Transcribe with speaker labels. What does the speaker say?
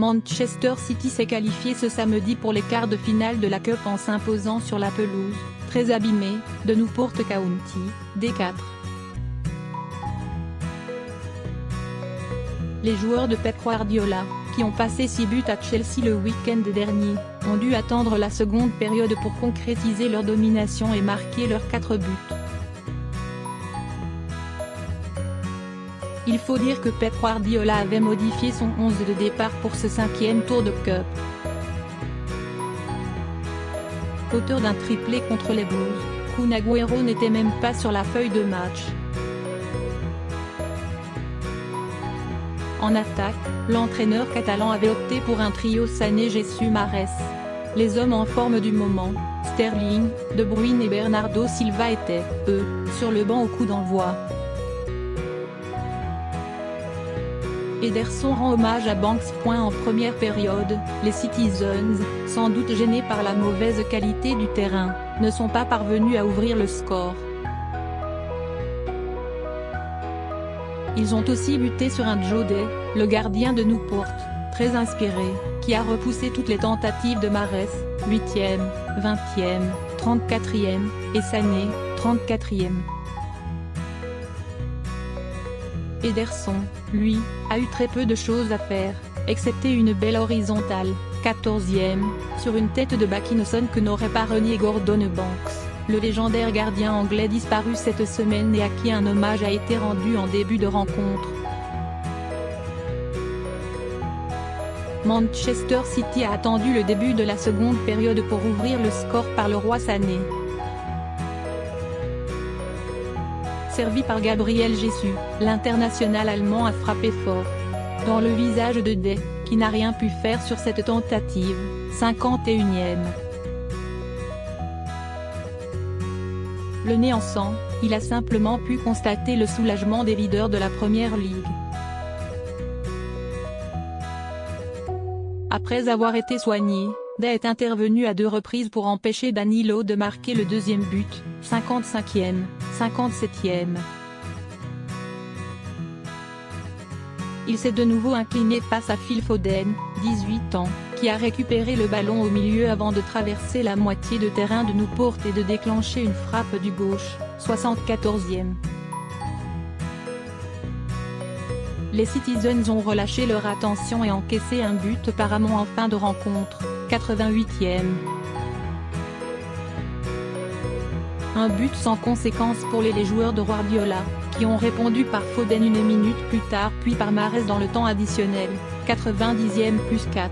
Speaker 1: Manchester City s'est qualifié ce samedi pour les quarts de finale de la Cup en s'imposant sur la pelouse, très abîmée, de Newport County, D4. Les joueurs de Pep Guardiola, qui ont passé 6 buts à Chelsea le week-end dernier, ont dû attendre la seconde période pour concrétiser leur domination et marquer leurs 4 buts. Il faut dire que Pep Guardiola avait modifié son 11 de départ pour ce 5e tour de Cup. Auteur d'un triplé contre les Blues, Kun Agüero n'était même pas sur la feuille de match. En attaque, l'entraîneur catalan avait opté pour un trio Sané, Jesus, Mahrez. Les hommes en forme du moment, Sterling, De Bruyne et Bernardo Silva étaient, eux, sur le banc au coup d'envoi. Ederson rend hommage à Banks. En première période, les Citizens, sans doute gênés par la mauvaise qualité du terrain, ne sont pas parvenus à ouvrir le score. Ils ont aussi buté sur un Joe Day, le gardien de Newport, très inspiré, qui a repoussé toutes les tentatives de Mahrez, 8e, 20e, 34e, et Sané, 34e. Ederson, lui, a eu très peu de choses à faire, excepté une belle horizontale, 14e, sur une tête de Backinson que n'aurait pas renié Gordon Banks, le légendaire gardien anglais disparu cette semaine et à qui un hommage a été rendu en début de rencontre. Manchester City a attendu le début de la seconde période pour ouvrir le score par le roi Sané. Servi par Gabriel Jesus, l'international allemand a frappé fort dans le visage de Day, qui n'a rien pu faire sur cette tentative, 51e. Le nez en sang, il a simplement pu constater le soulagement des leaders de la Premier League. Après avoir été soigné, Day est intervenu à 2 reprises pour empêcher Danilo de marquer le deuxième but, 55e, 57e. Il s'est de nouveau incliné face à Phil Foden, 18 ans, qui a récupéré le ballon au milieu avant de traverser la moitié de terrain de Newport et de déclencher une frappe du gauche, 74e. Les Citizens ont relâché leur attention et encaissé un but apparemment en fin de rencontre, 88e. Un but sans conséquence pour les joueurs de Guardiola, qui ont répondu par Foden 1 minute plus tard puis par Mahrez dans le temps additionnel, 90e + 4.